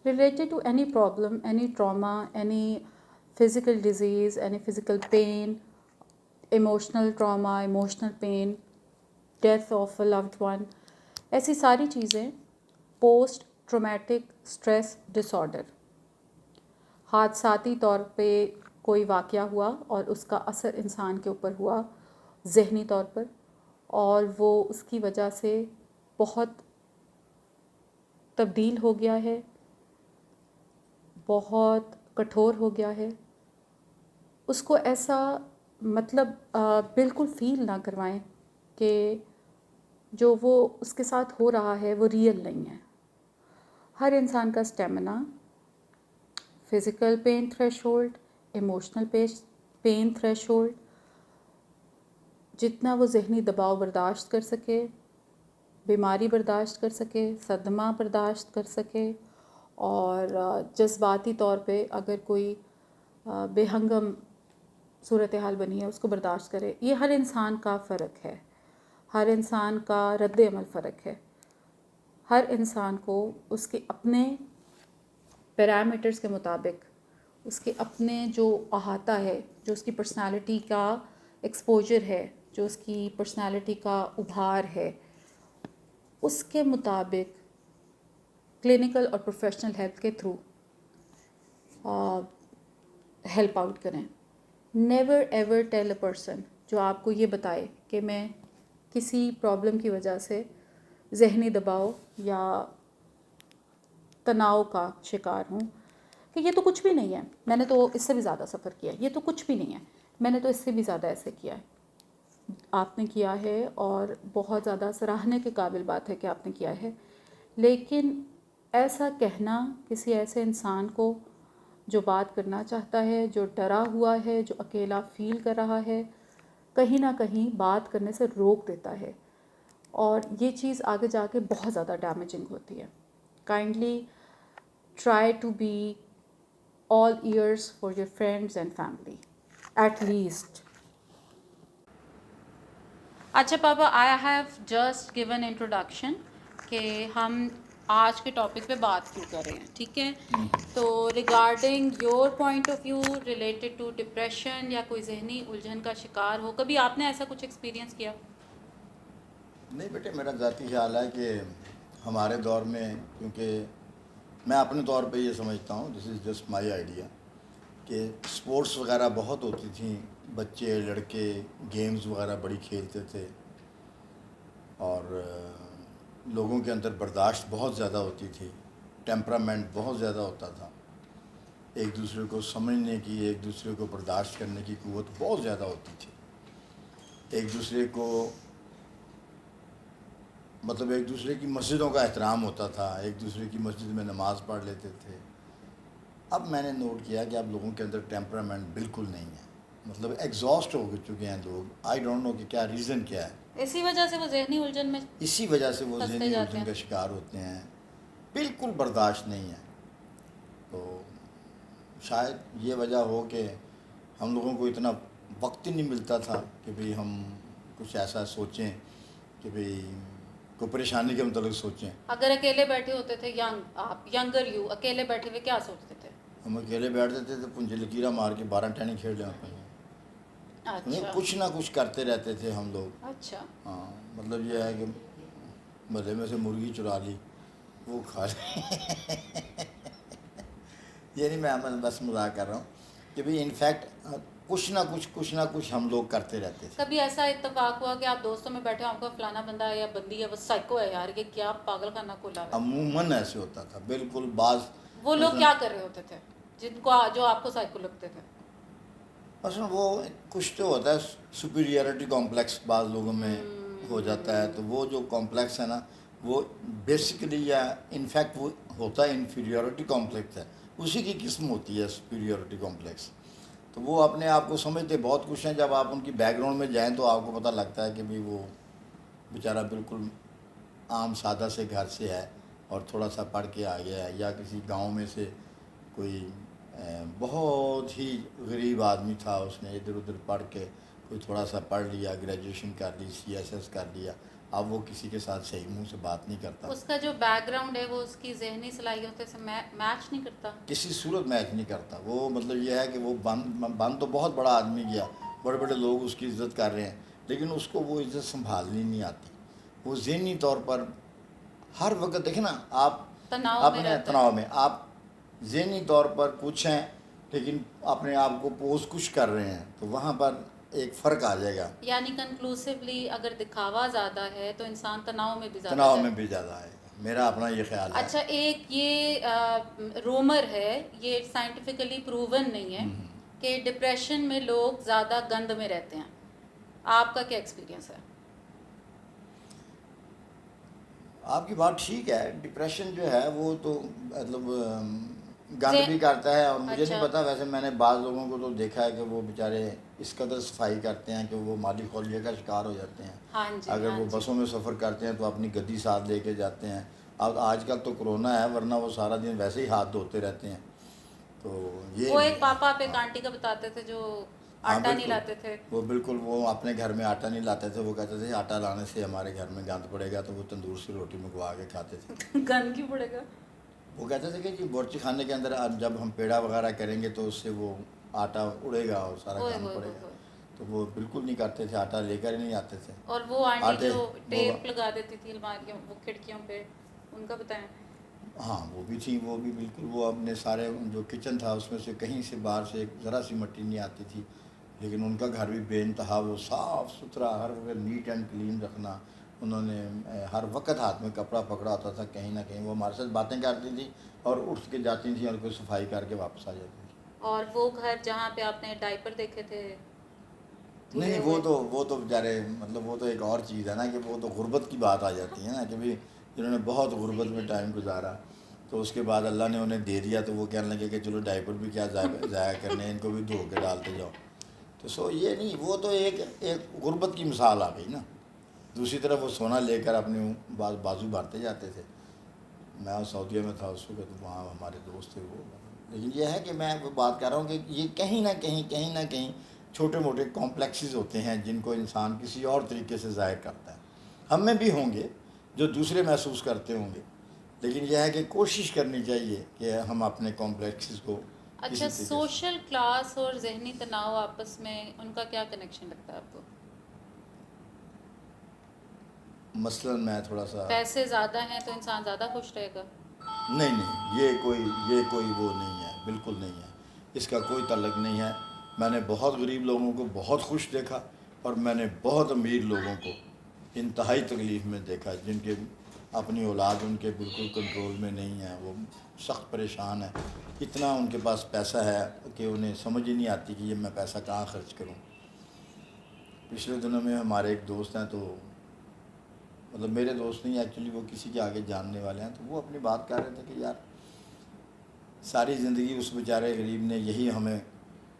related to any problem, any trauma, any physical disease, any physical pain, emotional trauma, emotional pain, death of a loved one, ایسی ساری چیزیں post traumatic stress disorder. حادثاتی طور پہ کوئی واقعہ ہوا اور اس کا اثر انسان کے اوپر ہوا ذہنی طور پر، اور وہ اس کی وجہ سے بہت تبدیل ہو گیا ہے، بہت کٹھور ہو گیا ہے. اس کو ایسا مطلب بالکل فیل نہ کروائیں کہ جو وہ اس کے ساتھ ہو رہا ہے وہ ریئل نہیں ہے. ہر انسان کا stamina, physical pain threshold, emotional pain threshold, جتنا وہ ذہنی دباؤ برداشت کر سکے، بیماری برداشت کر سکے، صدمہ برداشت کر سکے، اور جذباتی طور پہ اگر کوئی بے ہنگم صورتحال بنی ہے اس کو برداشت کرے. یہ ہر انسان کا فرق ہے، ہر انسان کا رد عمل فرق ہے. ہر انسان کو اس کے اپنے پیرامیٹرز کے مطابق، اس کے اپنے جو احاطہ ہے، جو اس کی پرسنالٹی کا ایکسپوجر ہے، جو اس کی پرسنالٹی کا ابھار ہے، اس کے مطابق کلینکل اور پروفیشنل ہیلپ کے تھرو ہیلپ آؤٹ کریں. Never ever tell a person جو آپ کو یہ بتائے کہ میں کسی پرابلم کی وجہ سے ذہنی دباؤ یا تناؤ کا شکار ہوں، کہ یہ تو کچھ بھی نہیں ہے، میں نے تو اس سے بھی زیادہ سفر کیا ہے، یہ تو کچھ بھی نہیں ہے، میں نے تو اس سے بھی زیادہ ایسے کیا ہے. آپ نے کیا ہے اور بہت زیادہ سراہنے کے قابل بات ہے کہ آپ نے کیا ہے، لیکن ایسا کہنا کسی ایسے انسان کو جو بات کرنا چاہتا ہے، جو ڈرا ہوا ہے، جو اکیلا فیل کر رہا ہے، کہیں نہ کہیں بات کرنے سے روک دیتا ہے، اور یہ چیز آگے جا کے بہت زیادہ ڈیمیجنگ ہوتی ہے. Kindly try to be all ears for your friends and family at least. اچھا پاپا، I have just given introduction کہ ہم آج کے ٹاپک پہ بات کیوں کر رہے ہیں، ٹھیک ہے؟ تو regarding your point of view related to depression یا کوئی ذہنی الجھن کا شکار ہو، کبھی آپ نے ایسا کچھ ایکسپیرینس کیا؟ نہیں بیٹے، میرا ذاتی خیال ہے کہ ہمارے دور میں، کیونکہ میں اپنے طور پہ یہ سمجھتا ہوں، دس از جسٹ مائی آئیڈیا، کہ اسپورٹس وغیرہ بہت ہوتی تھیں، بچے لڑکے گیمز وغیرہ بڑی کھیلتے تھے، اور لوگوں کے اندر برداشت بہت زیادہ ہوتی تھی، ٹیمپرامنٹ بہت زیادہ ہوتا تھا، ایک دوسرے کو سمجھنے کی، ایک دوسرے کو برداشت کرنے کی قوت بہت زیادہ ہوتی تھی. ایک دوسرے کو ایک دوسرے کی مسجدوں کا احترام ہوتا تھا، ایک دوسرے کی مسجد میں نماز پڑھ لیتے تھے. اب میں نے نوٹ کیا کہ اب لوگوں کے اندر ٹیمپرامنٹ بالکل نہیں ہے، ایگزاسٹ ہو چکے ہیں لوگ. آئی ڈونٹ نو کہ کیا ریزن کیا ہے. اسی وجہ سے وہ ذہنی الجھن میں اسی وجہ سے وہ پھنستے ذہنی جاتے الجھن ہیں. کا شکار ہوتے ہیں، بالکل برداشت نہیں ہے. تو شاید یہ وجہ ہو کہ ہم لوگوں کو اتنا وقت ہی نہیں ملتا تھا کہ بھئی ہم کچھ ایسا سوچیں کہ بھئی کوئی پریشانی کے متعلق سوچیں. اگر اکیلے بیٹھے ہوتے تھے، آپ ینگر یو اکیلے بیٹھے ہوئے کیا سوچتے تھے؟ ہم اکیلے بیٹھتے تھے تو پنجی لکیرہ مار کے 12 ٹہنی کھیل لیں اپنے. اچھا کچھ نہ کچھ کرتے رہتے تھے ہم لوگ. اچھا. ہاں، یہ ہے کہ محلے میں سے مرغی چرا لی، وہ کھا لی. یہ نہیں، میں بس مذاق کر رہا ہوں کہ بھئی انفیکٹ کچھ نہ کچھ ہم لوگ کرتے رہتے تھے. کبھی ایسا اتفاق ہوا کہ آپ دوستوں میں بیٹھے آپ کو فلانا بندہ یا بندی ہے وہ سائیکو ہے یار، یہ کیا پاگل خانہ کھولا ہے؟ عموماً ایسے ہوتا تھا بالکل. بعض وہ لوگ کیا کر رہے ہوتے تھے جو آپ کو سائیکو لگتے تھے؟ مثلاً وہ کچھ تو ہوتا ہے سپیریئرٹی کمپلیکس بعض لوگوں میں ہو جاتا ہے. تو وہ جو کمپلیکس ہے نا، وہ بیسیکلی یا انفیکٹ وہ ہوتا ہے انفیریورٹی کمپلیکس ہے، اسی کی قسم ہوتی ہے سپیریورٹی کمپلیکس. تو وہ اپنے آپ کو سمجھتے بہت کچھ ہیں. جب آپ ان کی بیک گراؤنڈ میں جائیں تو آپ کو پتہ لگتا ہے کہ بھئی وہ بیچارہ بالکل عام سادہ سے گھر سے ہے اور تھوڑا سا پڑھ کے آ گیا ہے، یا کسی گاؤں میں سے کوئی بہت ہی غریب آدمی تھا، اس نے ادھر ادھر پڑھ کے کوئی تھوڑا سا پڑھ لیا، گریجویشن کر لی، CSS کر لیا، اب وہ کسی کے ساتھ صحیح منہ سے بات نہیں کرتا. اس کا جو بیک گراؤنڈ ہے وہ اس کی ذہنی صلاحیتوں سے میچ نہیں کرتا. کسی صورت میچ نہیں کرتا. وہ مطلب یہ ہے کہ وہ بند تو بہت بڑا آدمی گیا, بڑے بڑے لوگ اس کی عزت کر رہے ہیں, لیکن اس کو وہ عزت سنبھالنی نہیں آتی. وہ ذہنی طور پر ہر وقت دیکھیں نا, آپ اپنے تناؤ میں, آپ ذہنی طور پر کچھ ہیں لیکن اپنے آپ کو پوز کچھ کر رہے ہیں, تو وہاں پر ایک فرق آ جائے گا. یعنی کنکلوسیولی اگر دکھاوا زیادہ ہے تو انسان تناؤ میں بھی زیادہ تناؤ میں بھی زیادہ آئے گا. میرا اپنا یہ خیال ہے. اچھا, ایک یہ رومر ہے, یہ سائنٹیفکلی پروون نہیں ہے کہ ڈپریشن میں لوگ زیادہ گند میں رہتے ہیں. آپ کا کیا ایکسپیرینس ہے؟ آپ کی بات ٹھیک ہے. ڈپریشن جو ہے وہ تو مطلب گند بھی کرتا ہے, اور مجھے نہیں پتا, ویسے میں نے بعض لوگوں کو تو دیکھا ہے کہ وہ بیچارے اس قدر صفائی کرتے ہیں کہ وہ مالی خلیے کا شکار ہو جاتے ہیں. اگر وہ بسوں میں سفر کرتے ہیں تو اپنی گدی ساتھ لے کے جاتے ہیں. اب آج کل تو کرونا ہے, ورنہ وہ سارا دن ویسے ہی ہاتھ دھوتے رہتے ہیں. تو یہ وہ ایک پاپا پہ کانٹی کا بتاتے تھے جو آٹا نہیں لاتے تھے. وہ بالکل, وہ اپنے گھر میں آٹا نہیں لاتے تھے. وہ کہتے تھے آٹا لانے سے ہمارے گھر میں گند پڑے گا, تو وہ تندور سے روٹی منگوا کے کھاتے تھے. گند کیوں پڑے گا؟ وہ کہتے تھے کہ جی بورچی خانے کے اندر جب ہم پیڑا وغیرہ کریں گے تو اس سے وہ آٹا اڑے گا اور سارا گند پڑے گا. تو وہ بالکل نہیں کرتے تھے, آٹا لے کر ہی نہیں آتے تھے. اور وہ آنٹی جو ٹیپ لگا دیتی تھی الماریوں وہ کھڑکیوں پہ, ان کا بتائیں. ہاں وہ بھی تھی, وہ بھی بالکل. وہ اپنے سارے جو کچن تھا اس میں سے کہیں سے باہر سے ذرا سی مٹی نہیں آتی تھی, لیکن ان کا گھر بھی بے انتہا وہ صاف ستھرا, ہر وقت نیٹ اینڈ کلین رکھنا. انہوں نے ہر وقت ہاتھ میں کپڑا پکڑا ہوتا تھا, کہیں نہ کہیں وہ ہمارے ساتھ باتیں کرتی تھیں اور اٹھ کے جاتی تھیں اور کوئی صفائی کر کے واپس آ جاتی تھی. اور وہ گھر جہاں پہ آپ نے ڈائپر دیکھے تھے, نہیں وہ تو بیچارے مطلب وہ تو ایک اور چیز ہے نا, کہ وہ تو غربت کی بات آ جاتی ہے نا, کہ بھائی جنہوں نے بہت غربت میں ٹائم گزارا تو اس کے بعد اللہ نے انہیں دے دیا, تو وہ کہنے لگے کہ چلو ڈائپر بھی کیا ضائع کرنے, ان کو بھی دھو کے ڈالتے جاؤ. تو یہ نہیں, وہ تو ایک غربت کی مثال آ گئی نا. دوسری طرف وہ سونا لے کر اپنے بازو بھرتے جاتے تھے. میں سعودیہ میں تھا اس وقت, وہاں ہمارے دوست تھے وہ. لیکن یہ ہے کہ میں وہ بات کر رہا ہوں کہ یہ کہیں نہ کہیں چھوٹے موٹے کمپلیکسز ہوتے ہیں جن کو انسان کسی اور طریقے سے ظاہر کرتا ہے. ہم میں بھی ہوں گے جو دوسرے محسوس کرتے ہوں گے, لیکن یہ ہے کہ کوشش کرنی چاہیے کہ ہم اپنے کمپلیکسز کو. اچھا, سوشل کلاس اور ذہنی تناؤ آپس میں ان کا کیا کنیکشن لگتا ہے آپ کو؟ مثلاً میں تھوڑا سا, پیسے زیادہ ہیں تو انسان زیادہ خوش رہے گا؟ نہیں, یہ کوئی وہ نہیں ہے, بالکل نہیں ہے, اس کا کوئی تعلق نہیں ہے. میں نے بہت غریب لوگوں کو بہت خوش دیکھا, اور میں نے بہت امیر لوگوں کو انتہائی تکلیف میں دیکھا, جن کے اپنی اولاد ان کے بالکل کنٹرول میں نہیں ہے, وہ سخت پریشان ہے. اتنا ان کے پاس پیسہ ہے کہ انہیں سمجھ ہی نہیں آتی کہ یہ میں پیسہ کہاں خرچ کروں. پچھلے دنوں میں ہمارے ایک دوست ہیں, تو مطلب میرے دوست نہیں ایکچولی, وہ کسی کے آگے جاننے والے ہیں, تو وہ اپنی بات کر رہے تھے کہ یار ساری زندگی اس بیچارے غریب نے یہی ہمیں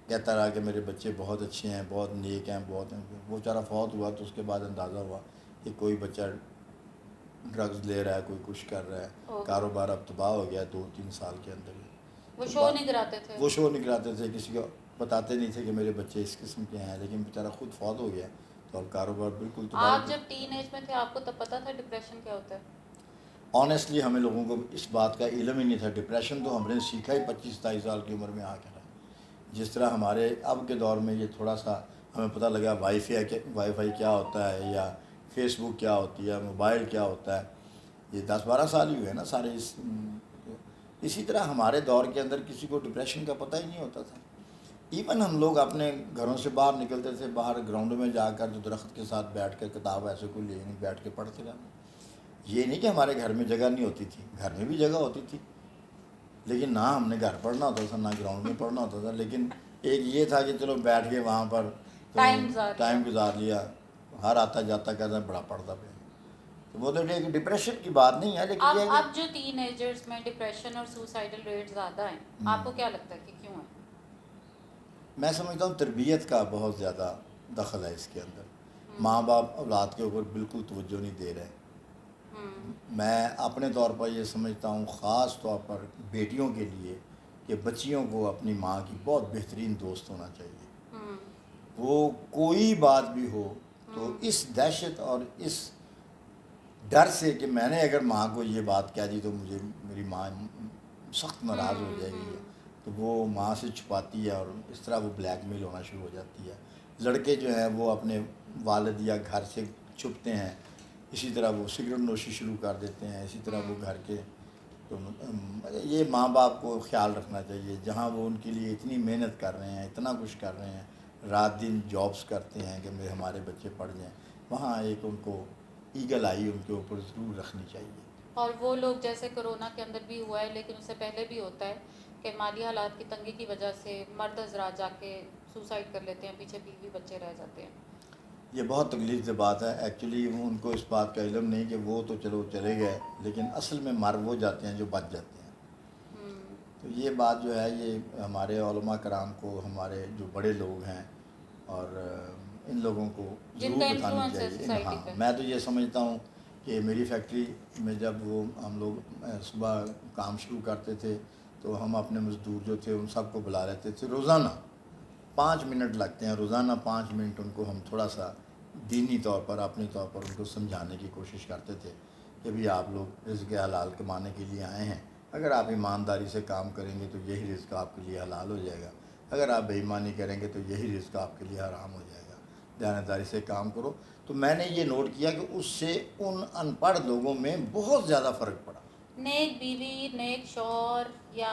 کہتا رہا کہ میرے بچے بہت اچھے ہیں, بہت نیک ہیں, بہت ہیں. وہ بیچارہ فوت ہوا تو اس کے بعد اندازہ ہوا کہ کوئی بچہ ڈرگز لے رہا ہے, کوئی کچھ کر رہا ہے, کاروبار اب تباہ ہو گیا 2-3 سال کے اندر ہی. وہ شو نہیں کراتے تھے, وہ شو نہیں کراتے تھے, کسی کو بتاتے نہیں تھے کہ میرے بچے اس قسم کے ہیں, لیکن بیچارہ خود فوت ہو گیا تو اب کاروبار بالکل تباہ. آپ جب ٹین ایج میں تھے آپ کو تب پتہ تھا ڈپریشن کیا ہوتا ہے؟ آنیسٹلی ہمیں لوگوں کو اس بات کا علم ہی نہیں تھا. ڈپریشن تو ہم نے سیکھا ہی 25-27 سال کی عمر میں آ کر ہے. جس طرح ہمارے اب کے دور میں یہ تھوڑا سا ہمیں پتہ لگا وائی فائی کیا ہوتا ہے, یا فیس بک کیا ہوتی ہے, موبائل کیا ہوتا ہے, یہ 10-12 سال ہی ہوئے نا سارے. اسی طرح ہمارے دور کے اندر کسی کو ڈپریشن کا پتہ ہی نہیں ہوتا تھا. ایون ہم لوگ اپنے گھروں سے باہر نکلتے تھے, باہر گراؤنڈ میں جا کر جو درخت کے ساتھ بیٹھ کر کتاب ایسے کوئی لے نہیں, بیٹھ کے پڑھتے رہنا. یہ نہیں کہ ہمارے گھر میں جگہ نہیں ہوتی تھی, گھر میں بھی جگہ ہوتی تھی, لیکن نہ ہم نے گھر پڑھنا ہوتا تھا نہ گراؤنڈ میں پڑھنا ہوتا تھا. لیکن ایک یہ تھا کہ چلو بیٹھ کے وہاں پر ٹائم گزار لیا, ہر آتا جاتا کہتا بڑا پڑھتا پہ. تو وہ تو ایک ڈپریشن کی بات نہیں ہے, لیکن یہ اب جو ٹین ایجرز میں ڈپریشن اور سوسائڈل ریٹ زیادہ ہیں, آپ کو کیا لگتا ہے کہ کیوں ہے؟ میں سمجھتا ہوں تربیت کا بہت زیادہ دخل ہے اس کے اندر. ماں باپ اولاد کے اوپر بالکل توجہ نہیں دے رہے. میں اپنے طور پر یہ سمجھتا ہوں, خاص طور پر بیٹیوں کے لیے, کہ بچیوں کو اپنی ماں کی بہت بہترین دوست ہونا چاہیے. وہ کوئی بات بھی ہو تو اس دہشت اور اس ڈر سے کہ میں نے اگر ماں کو یہ بات کہہ دی تو مجھے میری ماں سخت ناراض ہو جائے گی، تو وہ ماں سے چھپاتی ہے اور اس طرح وہ بلیک میل ہونا شروع ہو جاتی ہے. لڑکے جو ہیں وہ اپنے والد یا گھر سے چھپتے ہیں، اسی طرح وہ سگریٹ نوشی شروع کر دیتے ہیں، اسی طرح وہ گھر کے تو یہ ماں باپ کو خیال رکھنا چاہیے، جہاں وہ ان کے لیے اتنی محنت کر رہے ہیں، اتنا کچھ کر رہے ہیں، رات دن جابس کرتے ہیں کہ ہمارے بچے پڑھ جائیں، وہاں ایک ان کو ایگل آئی ان کے اوپر ضرور رکھنی چاہیے. اور وہ لوگ جیسے کرونا کے اندر بھی ہوا ہے، لیکن اس سے پہلے بھی ہوتا ہے کہ مالی حالات کی تنگی کی وجہ سے مرد حضرات جا کے سوسائڈ کر لیتے ہیں، پیچھے بیوی بچے رہ جاتے ہیں. یہ بہت تکلیف دہ بات ہے. ایکچولی ان کو اس بات کا علم نہیں کہ وہ تو چلو چلے گئے، لیکن اصل میں مر وہ جاتے ہیں جو بچ جاتے ہیں. تو یہ بات جو ہے یہ ہمارے علماء کرام کو، ہمارے جو بڑے لوگ ہیں اور ان لوگوں کو جن کا ضرور بتانی انفلوئنس ہے چاہیے. سوسائٹی ہاں، پہ. میں تو یہ سمجھتا ہوں کہ میری فیکٹری میں جب وہ ہم لوگ صبح کام شروع کرتے تھے تو ہم اپنے مزدور جو تھے ان سب کو بلا لیتے تھے. روزانہ 5 منٹ لگتے ہیں، روزانہ 5 منٹ ان کو ہم تھوڑا سا دینی طور پر، اپنے طور پر ان کو سمجھانے کی کوشش کرتے تھے کہ بھی آپ لوگ رزق حلال کمانے کے لیے آئے ہیں، اگر آپ ایمانداری سے کام کریں گے تو یہی رزق آپ کے لیے حلال ہو جائے گا، اگر آپ بے ایمانی کریں گے تو یہی رزق آپ کے لیے حرام ہو جائے گا، دیانتداری سے کام کرو. تو میں نے یہ نوٹ کیا کہ اس سے ان ان پڑھ لوگوں میں بہت زیادہ فرق پڑا. نیک بیوی، نیک شوہر، یا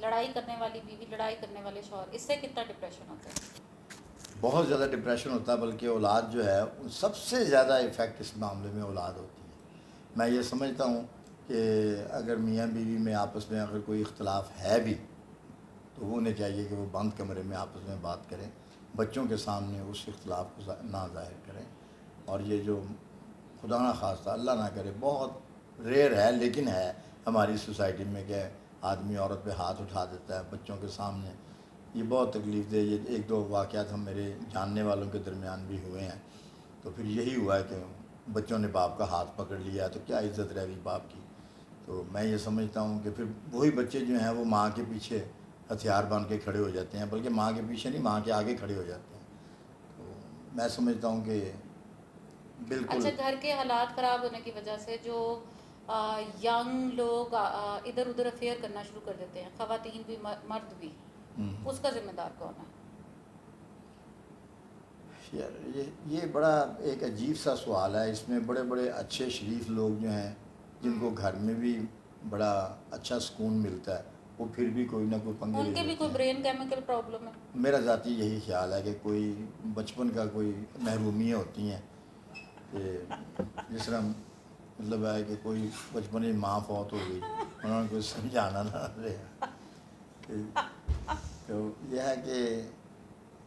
لڑائی کرنے والی بیوی، لڑائی کرنے والے شوہر، اس سے کتنا ڈپریشن ہوتا ہے. بہت زیادہ ڈپریشن ہوتا ہے، بلکہ اولاد جو ہے سب سے زیادہ ایفیکٹ اس معاملے میں اولاد ہوتی ہے. میں یہ سمجھتا ہوں کہ اگر میاں بیوی میں آپس میں اگر کوئی اختلاف ہے بھی تو وہ انہیں چاہیے کہ وہ بند کمرے میں آپس میں بات کریں، بچوں کے سامنے اس اختلاف کو نہ ظاہر کریں. اور یہ جو خدا نہ خواستہ اللہ نہ کرے بہت ریئر ہے لیکن ہے ہماری سوسائٹی میں کہ آدمی عورت پہ ہاتھ اٹھا دیتا ہے بچوں کے سامنے، یہ بہت تکلیف دہ. یہ ایک دو واقعات ہم میرے جاننے والوں کے درمیان بھی ہوئے ہیں. تو پھر یہی ہوا ہے کہ بچوں نے باپ کا ہاتھ پکڑ لیا تو کیا عزت رہ گئی باپ کی. تو میں یہ سمجھتا ہوں کہ پھر وہی بچے جو ہیں وہ ماں کے پیچھے ہتھیار بن کے کھڑے ہو جاتے ہیں، بلکہ ماں کے پیچھے نہیں، ماں کے آگے کھڑے ہو جاتے ہیں. تو میں سمجھتا ہوں کہ بالکل. اچھا، گھر کے حالات خراب ہونے کی وجہ سے جو ینگ لوگ ادھر ادھر افیئر کرنا شروع کر دیتے ہیں، خواتین بھی مرد بھی، اس کا ذمہ دار کون ہے؟ یار یہ بڑا ایک عجیب سا سوال ہے. اس میں بڑے بڑے اچھے شریف لوگ جو ہیں جن کو گھر میں بھی بڑا اچھا سکون ملتا ہے، وہ پھر بھی کوئی نہ کوئی پنگے ان لے کے بھی لیتے کوئی ہیں. برین کیمیکل پرابلم ہے. میرا ذاتی یہی خیال ہے کہ کوئی بچپن کا کوئی محرومیاں ہوتی ہیں کہ جس طرح مطلب ہے کہ کوئی بچپن میں ماں فوت ہو گئی، انہوں نے کوئی سمجھانا نہ رہا. تو یہ ہے کہ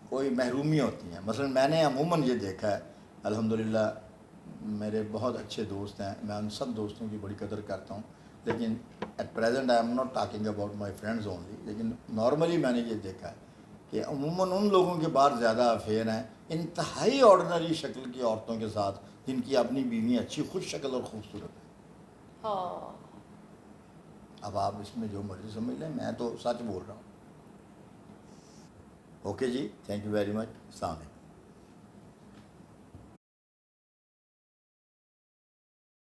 کوئی محرومیاں ہوتی ہیں. مثلا میں نے عموماً یہ دیکھا ہے، الحمدللہ میرے بہت اچھے دوست ہیں، میں ان سب دوستوں کی بڑی قدر کرتا ہوں، لیکن at present I am not talking about my friends only, لیکن نارملی میں نے یہ دیکھا ہے کہ عموماً ان لوگوں کے بعد زیادہ افیئر ہیں انتہائی آرڈنری شکل کی عورتوں کے ساتھ جن کی اپنی بیویاں اچھی خوش شکل اور خوبصورت ہیں. ہاں. اب آپ اس میں جو مرضی سمجھ لیں، میں تو سچ بول رہا ہوں. اوکے جی، تھینک یو ویری مچ. السلام علیکم.